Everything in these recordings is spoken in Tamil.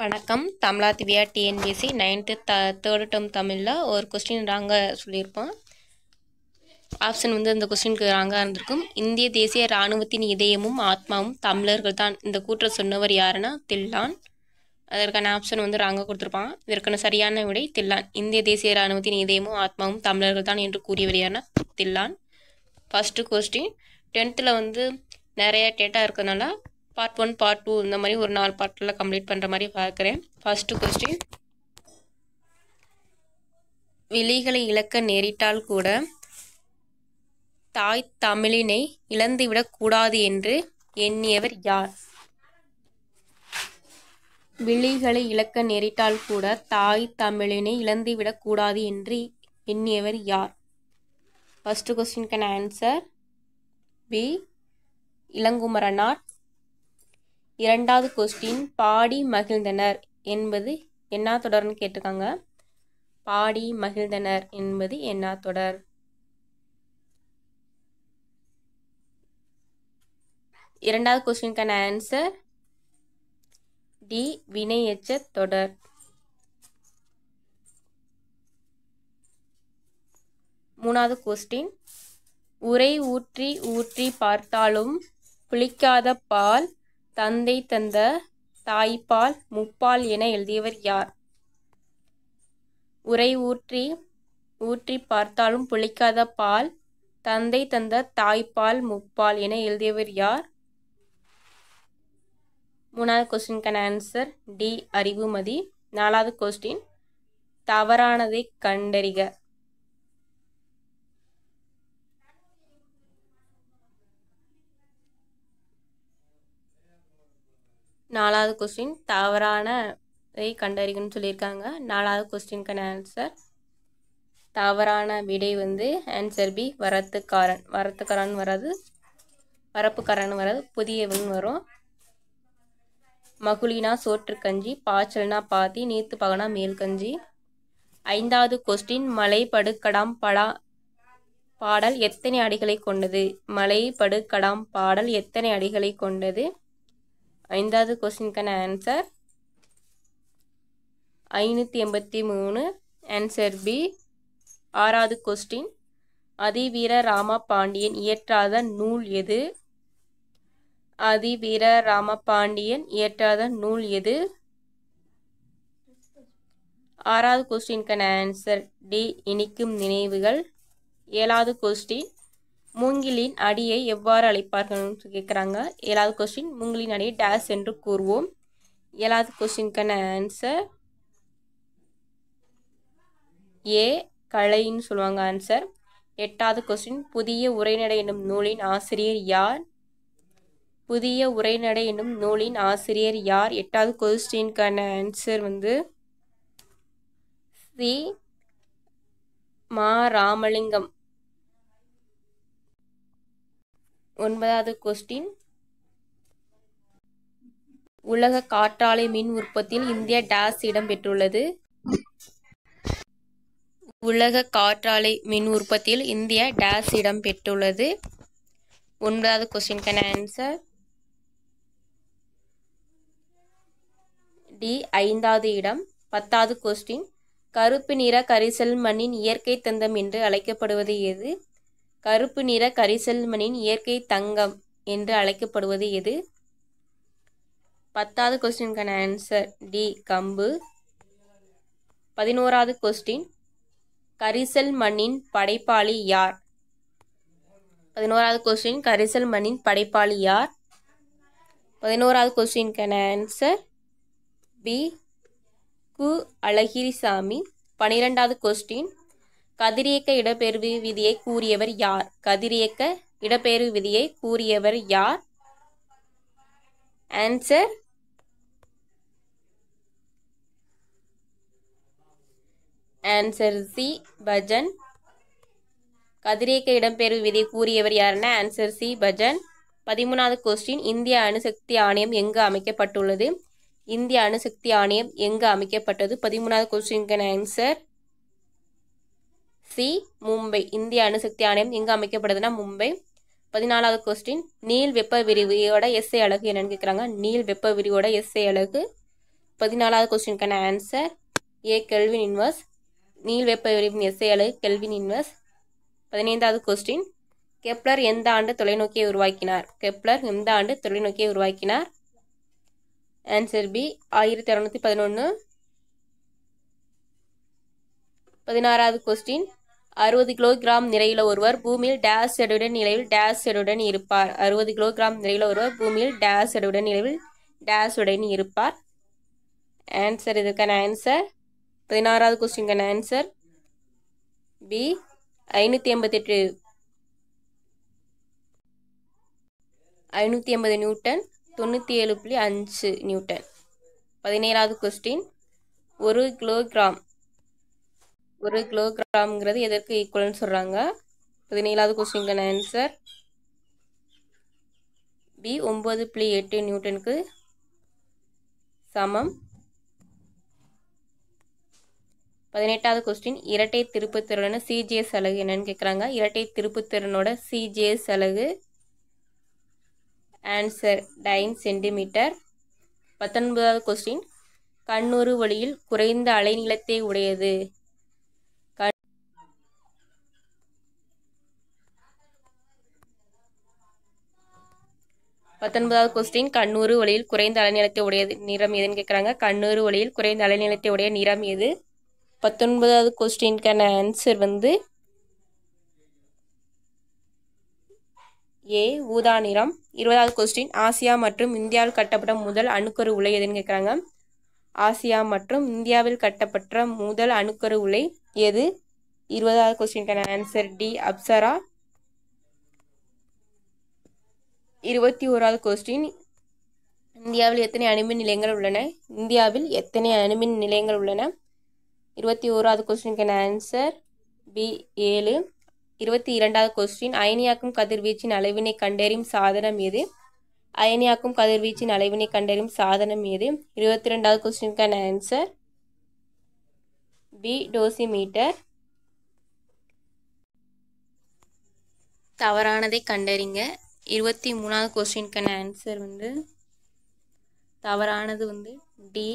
வணக்கம். தமிழா Divya TNPSC 9th third term தமிழில் ஒரு கொஸ்டின் ராங்காக சொல்லியிருப்போம். ஆப்ஷன் இந்த கொஸ்டினுக்கு ராங்காக இருந்திருக்கும். இந்திய தேசிய இராணுவத்தின் இதயமும் ஆத்மாவும் தமிழர்கள் தான். இந்த கூற்றை சொன்னவர் யாருன்னா தில்லான். அதற்கான ஆப்ஷன் ராங்காக கொடுத்துருப்பான். இதற்கான சரியான விடை தில்லான். இந்திய தேசிய இராணுவத்தின் இதயமும் ஆத்மாவும் தமிழர்கள் தான் என்று கூறியவர் யாருன்னா தில்லான். ஃபஸ்ட்டு கொஸ்டின் 10th நிறைய டேட்டா இருக்கிறதுனால பார்ட் 1 பார்ட் 2 இந்த மாதிரி ஒரு 4 பார்ட்டில் கம்ப்ளீட் பண்ணுற மாதிரி பார்க்குறேன். ஃபஸ்ட்டு கொஸ்டின், விழிகளை இழக்க நேரிட்டால் கூட தாய் தமிழினை இழந்துவிடக் கூடாது என்று எண்ணியவர் யார்? விழிகளை இழக்க நேரிட்டால் கூட தாய் தமிழினை இழந்துவிடக் கூடாது என்று எண்ணியவர் யார்? ஃபஸ்ட்டு கொஸ்டினுக்கான ஆன்சர் பி. இளங்குமரனார். இரண்டாவது கொஸ்டின், பாடி மகிழ்ந்தனர் என்பது என்ன தொடர்னு கேட்டிருக்காங்க. பாடி மகிழ்ந்தனர் என்பது என்ன தொடர்? இரண்டாவது கொஸ்டினுக்கான ஆன்சர் டி. வினையெச்ச தொடர். மூணாவது கொஸ்டின், உரை ஊற்றி ஊற்றி பார்த்தாலும் புளிக்காத பால் தந்தை தந்த தாய்ப்பால் முப்பால் என எழுதியவர் யார்? உரை ஊற்றி ஊற்றி பார்த்தாலும் புளிக்காத பால் தந்தை தந்த தாய்ப்பால் முப்பால் என எழுதியவர் யார்? மூணாவது கொஸ்டினுக்கான ஆன்சர் டி. அறிவுமதி. நாலாவது கொஸ்டின், தவறானதை கண்டறிக. நாலாவது கொஸ்டின் தவறானதை கண்டறிகன்னு சொல்லியிருக்காங்க. நாலாவது கொஸ்டினுக்கான ஆன்சர் தவறான விடை ஆன்சர் பி. வரத்துக்காரன். வரத்துக்காரன் வராது, வரப்புக்காரன் வராது, புதியவன் வரும். மகுலினா சோற்று கஞ்சி, பாய்ச்சல்னா பாத்தி, நீத்து பகனா மேல் கஞ்சி. ஐந்தாவது கொஸ்டின், மலை படுக்கடாம் பாடல் எத்தனை அடிகளை கொண்டது? மலை படுக்கடாம் பாடல் எத்தனை அடிகளை கொண்டது? ஐந்தாவது கொஸ்டினுக்கான ஆன்சர் 583. Answer B. ஆறாவது கொஸ்டின், அதிவீர ராம பாண்டியன் இயற்றாத நூல் எது? அதிவீர ராம பாண்டியன் இயற்றாத நூல் எது? ஆறாவது கொஸ்டினுக்கான ஆன்சர் டி. இனிக்கும் நினைவுகள். ஏழாவது கொஸ்டின், மூங்கிலின் அடியை எவ்வாறு அழைப்பார்கள்னு கேட்குறாங்க. ஏழாவது கொஸ்டின், மூங்கிலின் அடியை டேஸ் என்று கூறுவோம். ஏழாவது கொஸ்டினுக்கான ஆன்சர் ஏ. களைன்னு சொல்லுவாங்க ஆன்சர். எட்டாவது கொஸ்டின், புதிய உரைநடை என்னும் நூலின் ஆசிரியர் யார்? புதிய உரைநடை என்னும் நூலின் ஆசிரியர் யார்? எட்டாவது கொஸ்டினுக்கான ஆன்சர் சி. மா. ராமலிங்கம். ஒன்பதாவது கொஸ்டின், உலக காற்றாலை மின் உற்பத்தியில் இந்தியா டேஸ் இடம் பெற்றுள்ளது? உலக காற்றாலை மின் உற்பத்தியில் இந்தியா டேஸ் இடம் பெற்றுள்ளது? ஒன்பதாவது கொஸ்டினுக்கான ஆன்சர் டி. 5வது இடம். 10வது கொஸ்டின், கருப்பு நிற கரிசல் மண்ணின் இயற்கை தந்தம் என்று அழைக்கப்படுவது எது? கருப்பு நிற கரிசல் மண்ணின் இயற்கை தங்கம் என்று அழைக்கப்படுவது எது? 10வது கொஸ்டினுக்கான ஆன்சர் டி. கம்பு. 11வது கொஸ்டின், கரிசல் மண்ணின் படைப்பாளி யார்? 11வது கொஸ்டின், கரிசல் மண்ணின் படைப்பாளி யார்? 11வது கொஸ்டினுக்கான ஆன்சர் பி. கு. அழகிரிசாமி. 12வது கொஸ்டின், கதிரியக்க இடப்பெயர்வு விதியை கூறியவர் யார்? கதிரியக்க இடப்பெயர்வு விதியை கூறியவர் யார்? Answer answer C. பஜன். கதிரியக்க இடம்பெயர்வு விதியை கூறியவர் யாருன்னா ஆன்சர் சி. பஜன். 13வது கொஸ்டின், இந்திய அணுசக்தி ஆணையம் எங்கு அமைக்கப்பட்டுள்ளது? இந்திய அணுசக்தி ஆணையம் எங்கு அமைக்கப்பட்டது? 13வது கொஸ்டினுக்கான ஆன்சர் சி. மும்பை. இந்திய அணுசக்தி ஆணையம் எங்கு அமைக்கப்படுதுன்னா மும்பை. 14வது கொஸ்டின், நீள் வெப்ப விரிவோட எஸ்ஐ அலகு என்னன்னு கேட்குறாங்க. நீள் வெப்ப விரிவோட எஸ்ஐ அலகு 14வது கொஸ்டினுக்கான ஆன்சர் ஏ கெல்வின் இன்வர்ஸ். நீள் வெப்ப விரிவின் எஸ்ஐ அலகு கெல்வின் இன்வர்ஸ். 15வது கொஸ்டின், கெப்லர் எந்த ஆண்டு தொலைநோக்கியை உருவாக்கினார்? கெப்லர் எந்த ஆண்டு தொலைநோக்கியை உருவாக்கினார்? Answer B 1611. 16வது கொஸ்டின், 60 கிலோகிராம் நிறையுள்ள ஒருவர் பூமியில் டேஷ் எடையுடன் நிலையில் டேஷ் எடையுடன் இருப்பார்? 60 கிலோகிராம் நிறையுள்ள ஒருவர் பூமியில் டேஷ் எடையுடன் நிலையில் டேஷ் உடன் இருப்பார்? ஆன்சர், இதுக்கான ஆன்சர் 16வது கொஸ்டினுக்கான ஆன்சர் பி 588 580 நியூட்டன், 97.5 நியூட்டன். 17வது கொஸ்டின், ஒரு கிலோகிராம்ங்கிறது எதற்கு ஈக்குவல்னு சொல்கிறாங்க? 17வது கொஸ்டினுக்கான ஆன்சர் பி 9.8 நியூட்டனுக்கு சமம். 18வது கொஸ்டின், இரட்டை திருப்புத்திறனோட சிஜிஎஸ் அலகு என்னன்னு கேட்குறாங்க. இரட்டை திருப்புத்திறனோட சிஜிஎஸ் அலகு ஆன்சர் 9 சென்டிமீட்டர். 19வது கொஸ்டின், கண்ணுறு ஒளியில் குறைந்த அலைநீளத்தை உடையது? 19வது கொஸ்டின், கண்ணுறு ஒளியில் குறைந்த அலைநீளத்தை உடைய நிறம் எதுன்னு கேட்குறாங்க. கண்ணுறு ஒளியில் குறைந்த அலைநீளத்தை உடைய நிறம் எது? 19வது கொஸ்டினுக்கான ஆன்சர் வந்து ஏ ஊதா நிறம். 20வது கொஸ்டின், ஆசியா மற்றும் இந்தியாவில் கட்டப்பட்ட முதல் அணுக்கரு உலை எதுன்னு கேட்குறாங்க. ஆசியா மற்றும் இந்தியாவில் கட்டப்பட்ட முதல் அணுக்கரு உலை எது? 20வது கொஸ்டினுக்கான ஆன்சர் டி அப்சரா. 21வது கொஸ்டின், இந்தியாவில் எத்தனை அணுமின் நிலையங்கள் உள்ளன? இந்தியாவில் எத்தனை அணுமின் நிலையங்கள் உள்ளன? 21வது கொஸ்டினுக்கான ஆன்சர் பி 7. 22வது கொஸ்டின், அயனியாக்கும் கதிர்வீச்சின் அளவினை கண்டறியும் சாதனம் எது? அயனியாக்கும் கதிர்வீச்சின் அளவினை கண்டறியும் சாதனம் எது? 22வது கொஸ்டினுக்கான ஆன்சர் பி டோசிமீட்டர். தவறானதை கண்டறிங்க. 23வது கொஸ்டினுக்கான ஆன்சர் வந்து தவறானது வந்து டி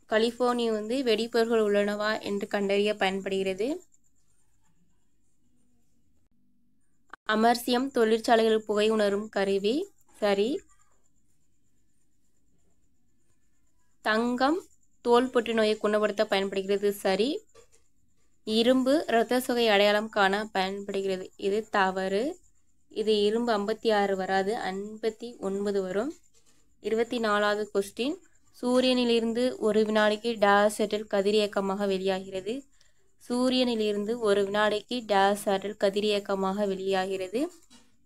கலிஃபோர்னியா வந்து வெடிப்பொருட்கள் உள்ளனவா என்று கண்டறிய பயன்படுகிறது. அமர்சியம் தொழிற்சாலைகளில் புகை உணரும் கருவி சரி. தங்கம் தோல் புற்றுநோயை குணப்படுத்த பயன்படுகிறது சரி. இரும்பு இரத்த சோகை அடையாளம் காண பயன்படுகிறது, இது தவறு. இது இரும்பு 56 வராது, 59 வரும். 24வது கொஸ்டின், சூரியனிலிருந்து ஒரு வினாடிக்கு டேஷ் ஆற்றல் கதிரியக்கமாக வெளியாகிறது? சூரியனிலிருந்து ஒரு வினாடிக்கு டேஷ் ஆற்றல் கதிரியக்கமாக வெளியாகிறது?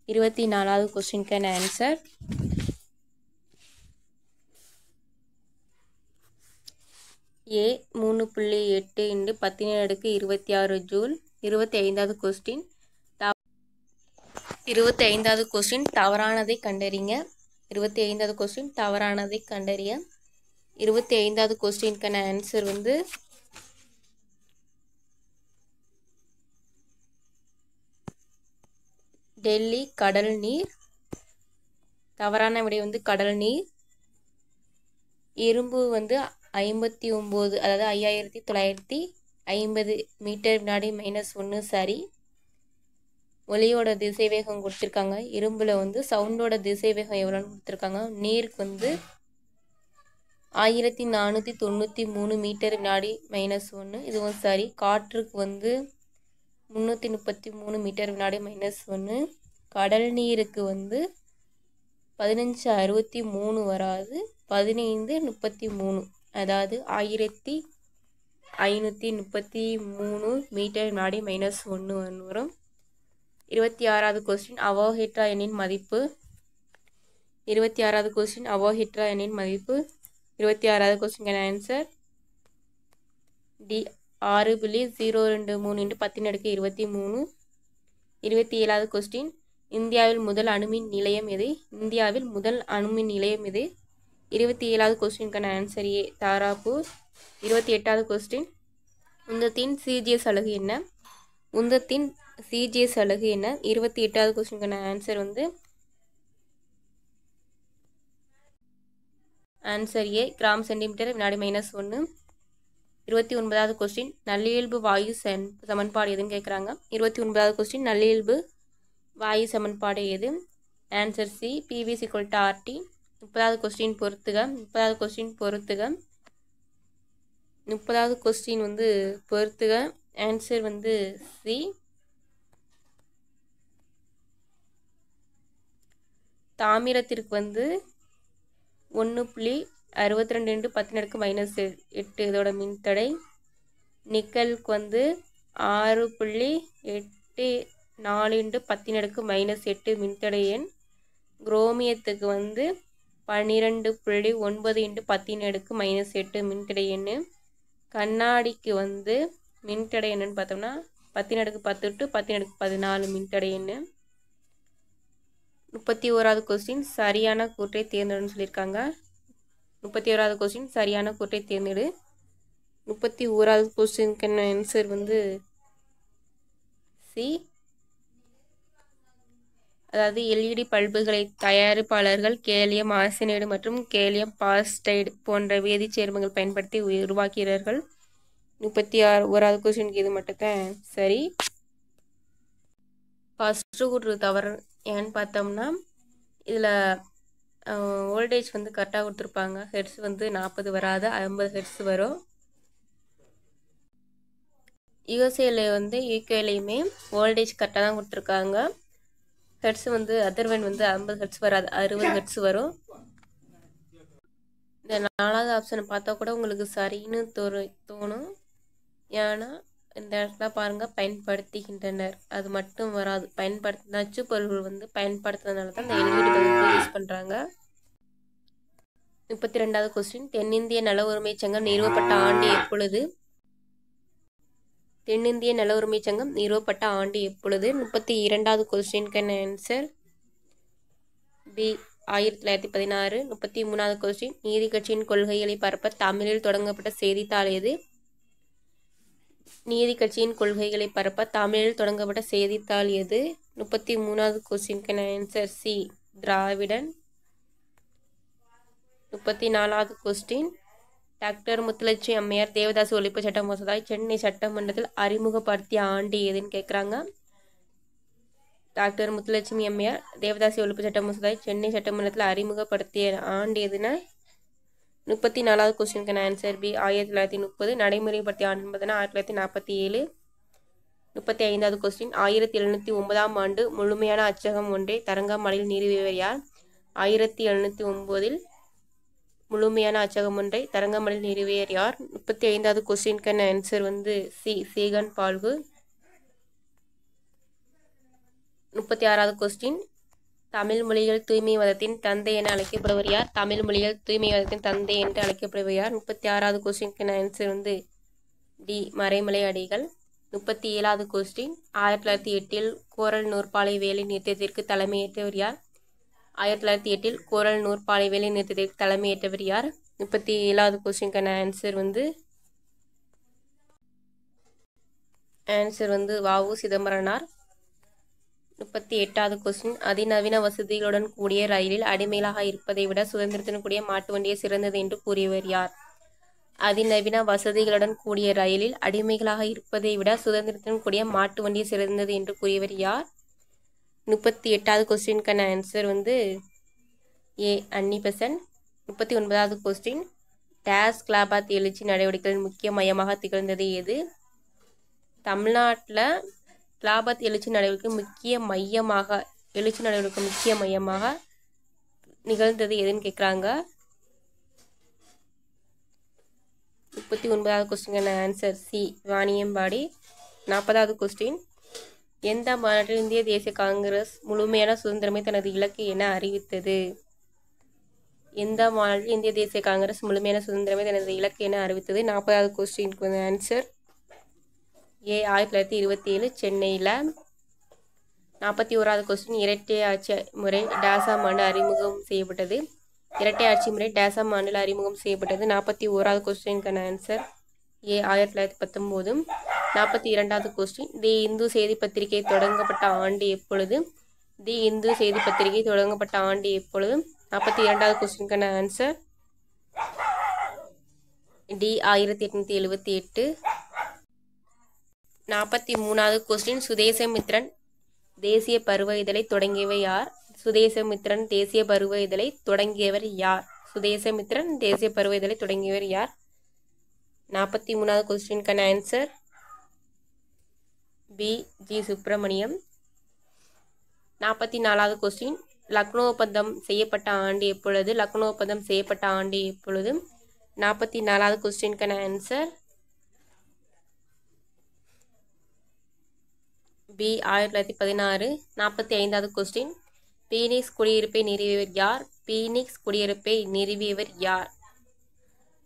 24வது கொஸ்டினுக்கான ஆன்சர் ஏ 3.8 × 10⁻26 ஜூல். 25வது கொஸ்டின், 25வது கொஸ்டின் தவறானதை கண்டறிங்க. 25வது கொஸ்டின் தவறானதை கண்டறிய. 25வது கொஸ்டினுக்கான ஆன்சர் வந்து டெல்லி கடல் நீர். தவறான விடை வந்து கடல் நீர். இரும்பு வந்து 59, அதாவது 5950 மீட்டர் வினாடி -1 சரி. ஒலியோட திசைவேகம் கொடுத்துருக்காங்க. இரும்பில் வந்து சவுண்டோட திசைவேகம் எவ்வளோன்னு கொடுத்துருக்காங்க. நீருக்கு வந்து 1493 மீட்டர் வினாடி -1, இதுவும் சரி. காற்றுக்கு வந்து 333 மீட்டர் வினாடி -1. கடல் நீருக்கு வந்து 1563 வராது, 1533, அதாவது 1533 மீட்டர் வினாடி -1 வரும். 26வது கொஸ்டின், அவோகேட்ரா எண்ணின் மதிப்பு? 26வது கொஸ்டின், அவோகேட்ரா எண்ணின் மதிப்பு? 26வது கொஸ்டினுக்கான ஆன்சர் டி 6.023 × 10⁻23. 27வது கொஸ்டின், இந்தியாவில் முதல் அணுமின் நிலையம் எது? இந்தியாவில் முதல் அணுமின் நிலையம் எது? 27வது கொஸ்டினுக்கான ஆன்சர் ஏ தாராப்பூர். 28வது கொஸ்டின், உந்தத்தின் சிஜிஎஸ் அலகு என்ன? உந்தத்தின் சிஜிஎஸ் அலகு என்ன? 28வது கொஸ்டினுக்கான ஆன்சர் வந்து ஆன்சர் ஏ கிராம் சென்டிமீட்டர் வினாடி -1. 29வது கொஸ்டின் நல்லியல்பு வாயு சமன்பாடு எதுன்னு கேட்குறாங்க. 29வது கொஸ்டின் நல்லியல்பு வாயு சமன்பாடு எது? Answer C PV = RT. 30வது கொஸ்டின் பொறுத்துக. 30வது கொஸ்டின் பொறுத்துக. 30வது கொஸ்டின் பொறுத்துக. Answer C. தாமிரத்திற்கு 1.62 × 10⁻⁸ இதோட மின்தடை. நிக்கலுக்கு 6.84 × 10⁻⁸ மின்தடை எண். குரோமியத்துக்கு 12.9 × 10⁻⁸ மின்தடை எண். கண்ணாடிக்கு மின்தடை என்னன்னு பார்த்தோம்னா 10⁻10 to 10⁻14 மின்தடை எண். 31வது கொஸ்டின் சரியான கூற்றை தேர்ந்தெடுன்னு சொல்லியிருக்காங்க. 31வது கொஸ்டின் சரியான கூற்றை தேர்ந்தெடு. 31வது கொஸ்டினுக்கான ஆன்சர் சி. அதாவது LED பல்புகளை தயாரிப்பாளர்கள் கேலியம் ஆர்சனைடு மற்றும் கேலியம் பாஸ்டைடு போன்ற வேதிச் சேர்மங்கள் பயன்படுத்தி உருவாக்கிறார்கள். 31வது கொஸ்டினுக்கு இது மட்டும்தான் சரி. ஃபஸ்ட்டு கூற்று தவறு ஏன்னு பார்த்தோம்னா இதில் வோல்டேஜ் கரெக்டாக கொடுத்துருப்பாங்க. ஹெர்ட்ஸ் 40 வராது, 50 ஹெர்ட்ஸ் வரும். யூஎஸ்ஏல யூகேலையுமே வோல்டேஜ் கரெக்டாக தான் கொடுத்துருக்காங்க. ஹெர்ட்ஸ் அதிர்வெண் 50 ஹெர்ட்ஸ் வராது, 60 ஹெர்ட்ஸ் வரும். இந்த 4வது ஆப்ஷனை பார்த்தா கூட உங்களுக்கு சரின்னு தோணும். ஏன்னா இந்த இடத்துல பாருங்கள் பயன்படுத்துகின்றனர், அது மட்டும் வராது. நச்சு பொருள்கள் பயன்படுத்துறதுனால தான் இந்த LED பல்பு யூஸ் பண்ணுறாங்க. 32வது கொஸ்டின் தென்னிந்திய நல உரிமைச் சங்கம் நிறுவப்பட்ட ஆண்டு எப்பொழுது? தென்னிந்திய நல உரிமைச் சங்கம் நிறுவப்பட்ட ஆண்டு எப்பொழுது? 32வது கொஸ்டினுக்கான ஆன்சர் பி 1916. 33வது கொஸ்டின் நீதி கட்சியின் கொள்கைகளை பரப்ப தமிழில் தொடங்கப்பட்ட செய்தித்தாள் எது? நீதி கட்சியின் கொள்கைகளை பரப்ப தமிழில் தொடங்கப்பட்ட செய்தித்தாள் எது? 33வது கொஸ்டினுக்கான ஆன்சர் சி திராவிடன். 34வது கொஸ்டின் டாக்டர் முத்துலட்சுமி அம்மையார் தேவதாசி ஒழிப்பு சட்ட மசோதாவை சென்னை சட்டமன்றத்தில் அறிமுகப்படுத்திய ஆண்டு எதுன்னு கேட்குறாங்க. டாக்டர் முத்துலட்சுமி அம்மையார் தேவதாசி ஒழிப்பு சட்ட மசோதாவை சென்னை சட்டமன்றத்தில் அறிமுகப்படுத்திய ஆண்டு எதுனா? 34வது கொஸ்டினுக்கான ஆன்சர் பி 1930. நடைமுறைப்படுத்திய ஆண்டு என்பதுனா 1947. 35வது கொஸ்டின் 1709ஆம் ஆண்டு முழுமையான அச்சகம் ஒன்றை தரங்கம்பாடியில் நிறுவியவர் யார்? 1709 முழுமையான அச்சகம் ஒன்றை தரங்கம்பாடியில் நிறுவியவர் யார்? 35வது கொஸ்டினுக்கான ஆன்சர் சி சீகன் பால்கு. 36வது கொஸ்டின் தமிழ் மொழிகள் தூய்மைவாதத்தின் தந்தை என அழைக்கப்படுவர் யார்? தமிழ் மொழிகள் தூய்மைவாதத்தின் தந்தை என்று அழைக்கப்படுவர் யார்? 36வது கொஸ்டினுக்கான answer D Maraimalai Adigal. 37வது question 1908 கோரல் நூற்பாலை வேலை நிறுத்தத்திற்கு தலைமையேற்றவர் யார்? 1908 கோரல் நூற்பாலை வேலை நிறுத்தத்திற்கு தலைமையேற்றவர் யார்? 37வது கொஸ்டினுக்கான ஆன்சர் வ.உ. சிதம்பரனார். 38வது கொஸ்டின் அதிநவீன வசதிகளுடன் கூடிய ரயிலில் அடிமைகளாக இருப்பதை விட சுதந்திரத்துடன் கூடிய மாட்டு வண்டியே சிறந்தது என்று கூறியவர் யார்? அதிநவீன வசதிகளுடன் கூடிய ரயிலில் அடிமைகளாக இருப்பதை விட சுதந்திரத்துடன் கூடிய மாட்டு வண்டியே சிறந்தது என்று கூறியவர் யார்? 38வது கொஸ்டினுக்கான ஆன்சர் ஏ அன்னிபெசன்ட். 39வது கொஸ்டின் டேஸ் கிளாபாத் எழுச்சி நடவடிக்கைகளின் முக்கிய மையமாக திகழ்ந்தது எது? தமிழ்நாட்டில் கிளாபாத் எழுச்சி நடவடிக்கை முக்கிய மையமாக நிகழ்ந்தது எதுன்னு கேட்குறாங்க. 39வது கொஸ்டினுக்கான ஆன்சர் சி வாணியம்பாடி. 40வது கொஸ்டின் எந்த மாநாட்டில் இந்திய தேசிய காங்கிரஸ் முழுமையான சுதந்திரமே தனது இலக்கு என அறிவித்தது? எந்த மாநாட்டில் இந்திய தேசிய காங்கிரஸ் முழுமையான சுதந்திரமே தனது இலக்கு என அறிவித்தது? 40வது கொஸ்டினுக்கு ஆன்சர் ஏ 1927 சென்னையில். 41வது கொஸ்டின் இரட்டை ஆட்சி முறை டேசாம் ஆண்டு அறிமுகம் செய்யப்பட்டது? இரட்டை ஆட்சி முறை டேசாம் ஆண்டில் அறிமுகம் செய்யப்பட்டது? 41வது கொஸ்டினுக்கான ஆன்சர் ஏ 1919. 42வது கொஸ்டின் தி இந்து செய்தி பத்திரிகை தொடங்கப்பட்ட ஆண்டு எப்பொழுது? தி இந்து செய்தி பத்திரிகை தொடங்கப்பட்ட ஆண்டு எப்பொழுது? 42வது கொஸ்டினுக்கான ஆன்சர் டி 1878. 43வது கொஸ்டின் சுதேசமித்ரன் தேசிய பருவ இதழை தொடங்கியவர் யார்? சுதேசமித்ரன் தேசிய பருவ இதழை தொடங்கியவர் யார்? சுதேசமித்ரன் தேசிய பருவ இதழை தொடங்கியவர் யார்? 43வது கொஸ்டினுக்கான ஆன்சர் பி ஜி சுப்பிரமணியம். 44வது கொஸ்டின் லக்னோ ஒப்பந்தம் செய்யப்பட்ட ஆண்டு எப்பொழுது? லக்னோ ஒப்பந்தம் செய்யப்பட்ட ஆண்டு எப்பொழுது? 44வது கொஸ்டினுக்கான ஆன்சர் பி 1916. 45வது கொஸ்டின் பீனிக்ஸ் குடியிருப்பை நிறுவியவர் யார்? பீனிக்ஸ் குடியிருப்பை நிறுவியவர் யார்?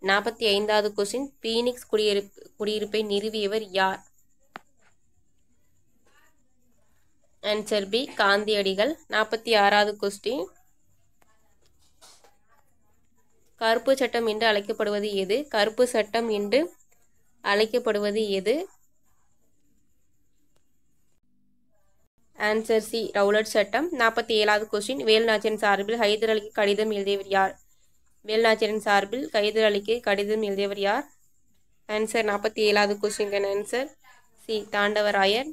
45வது கொஸ்டின் பீனிக்ஸ் குடியிருப்பை நிறுவியவர் யார்? ஆன்சர் பி காந்தியடிகள். 46வது கொஸ்டின் கருப்பு சட்டம் என்று அழைக்கப்படுவது எது? கருப்பு சட்டம் என்று அழைக்கப்படுவது எது? ஆன்சர் சி ரவுலட் சட்டம். 47வது கொஸ்டின் வேலுநாச்சியாரின் சார்பில் ஹைதர் அலிக்கு கடிதம் எழுதியவர் யார்? வேலுநாச்சியாரின் சார்பில் ஹைதர் அலிக்கு கடிதம் எழுதியவர் யார்? ஆன்சர் 47வது கொஸ்டின் ஆன்சர் சி தாண்டவராயர்.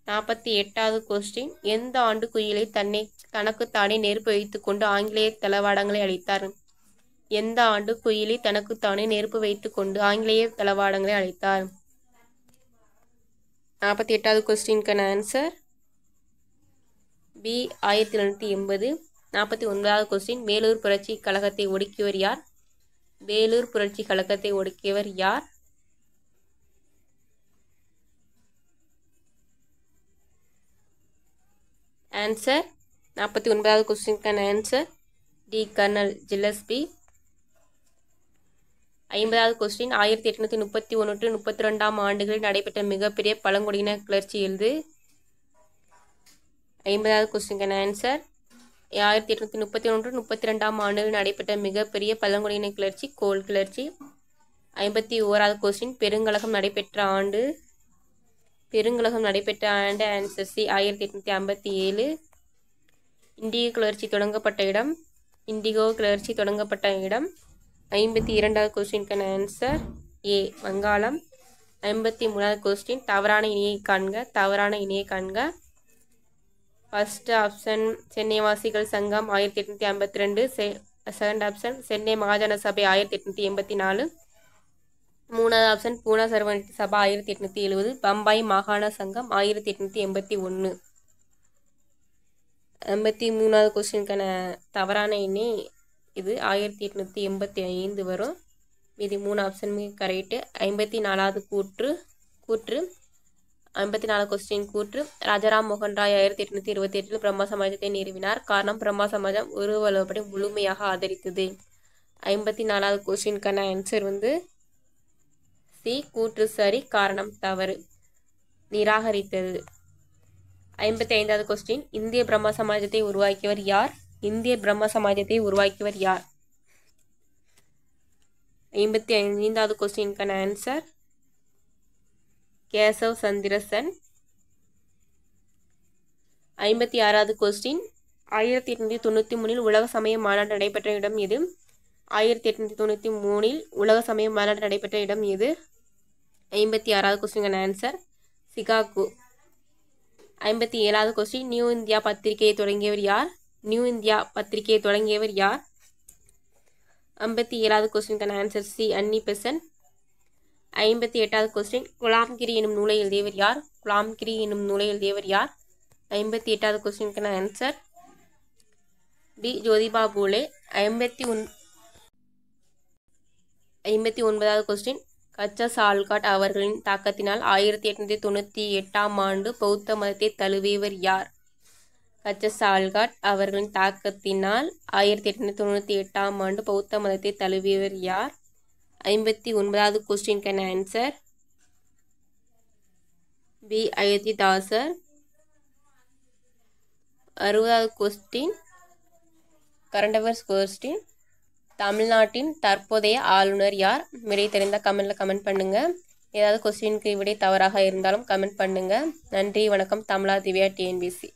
48வது கொஸ்டின் எந்த ஆண்டு குயிலை தனக்குத்தானே நெருப்பு வைத்துக் கொண்டு ஆங்கிலேய தளவாடங்களை அழித்தார்? எந்த ஆண்டு குயிலி தனக்குத்தானே நெருப்பு வைத்துக் கொண்டு ஆங்கிலேய தளவாடங்களை அழித்தார்? 48வது கொஸ்டினுக்கான ஆன்சர் பி 1780. 49வது கொஸ்டின் வேலூர் புரட்சி கழகத்தை ஒடுக்கியவர் யார்? வேலூர் புரட்சி கழகத்தை ஒடுக்கியவர் யார்? ஆன்சர் 49வது கொஸ்டினுக்கான ஆன்சர் டி கர்னல் ஜில்லஸ்பி. 50வது கொஸ்டின் 1831 to 32 ஆண்டுகளில் நடைபெற்ற மிகப்பெரிய பழங்குடியின கிளர்ச்சி எழுது. 50வது கொஸ்டினுக்கான ஆன்சர் 1831 to 32 ஆண்டுகளில் நடைபெற்ற மிகப்பெரிய பழங்குடியின கிளர்ச்சி கோல் கிளர்ச்சி. 51வது கொஸ்டின் பெருங்கலகம் நடைபெற்ற ஆண்டு? பெருங்கலகம் நடைபெற்ற ஆண்டு ஆன்சர் சி 1857. இண்டிகோ கிளர்ச்சி தொடங்கப்பட்ட இடம்? இண்டிகோ கிளர்ச்சி தொடங்கப்பட்ட இடம். 52வது கொஸ்டினுக்கான ஆன்சர் ஏ வங்காளம். 53வது கொஸ்டின் தவறான இணையை காண்க. தவறான இணையை காண்க. ஃபர்ஸ்ட் ஆப்ஷன் சென்னைவாசிகள் சங்கம் 1852. செகண்ட் ஆப்ஷன் சென்னை மகாஜன சபை 1884. 3வது ஆப்ஷன் பூனா சர்வநிதி சபா 1870. பம்பாய் மாகாண சங்கம் 1881. 53வது கொஸ்டினுக்கான தவறான எண்ணி இது 1885 வரும். இது 3 ஆப்ஷனுமே கரெக்டு. 54வது கூற்று 54 கொஸ்டின் கூற்று ராஜாராம் மோகன் ராய் 1828 பிரம்மா சமாஜத்தை நிறுவினார். காரணம் பிரம்மா சமாஜம் உருவளவுப்படி முழுமையாக ஆதரித்தது. 54வது கொஸ்டினுக்கான ஆன்சர் சி கூற்று சரி காரணம் தவறு நிராகரித்தது. 55வது கொஸ்டின் இந்திய பிரம்ம சமாஜத்தை உருவாக்கியவர் யார்? இந்திய பிரம்ம சமாஜத்தை உருவாக்கியவர் யார்? 55வது கொஸ்டினுக்கான ஆன்சர் கேசவ் சந்திர சென். 56வது கொஸ்டின் 1893 உலக சமய மாநாடு நடைபெற்ற இடம் எது? 1893 உலக சமய மாநாடு நடைபெற்ற இடம் எது? 56வது கொஸ்டினுக்கான ஆன்சர் சிகாகோ. 57வது கொஸ்டின் நியூ இந்தியா பத்திரிகையை தொடங்கியவர் யார்? நியூ இந்தியா பத்திரிகையை தொடங்கியவர் யார்? 57வது கொஸ்டினுக்கான ஆன்சர் சி அன்னி பெசன்ட். 58வது கொஸ்டின் குலாம்கிரி எனும் நூலை எழுதியவர் யார்? குலாம்கிரி எனும் நூலை எழுதியவர் யார்? 58வது கொஸ்டினுக்கான ஆன்சர் பி ஜோதிபா பூலே. 59வது கொஸ்டின் கச்சஸ் ஆல்காட் அவர்களின் தாக்கத்தினால் 1898 ஆண்டு பௌத்த மதத்தை தழுவியவர் யார்? கச்சஸ் ஆல்காட் அவர்களின் தாக்கத்தினால் 1898 ஆண்டு பௌத்த மதத்தை தழுவியவர் யார்? 59வது கொஸ்டினுக்கான ஆன்சர் பி அயோத்திதாசர். 60வது கொஸ்டின் கரண்ட் அஃபேர்ஸ் கொஸ்டின் தமிழ்நாட்டின் தற்போதைய ஆளுநர் யார்? விடை தெரிந்தால் கமெண்ட் பண்ணுங்கள். ஏதாவது கொஸ்டினுக்கு விடை தவறாக இருந்தாலும் கமெண்ட் பண்ணுங்கள். நன்றி வணக்கம். தமிழா திவ்யா டிஎன்பிசி.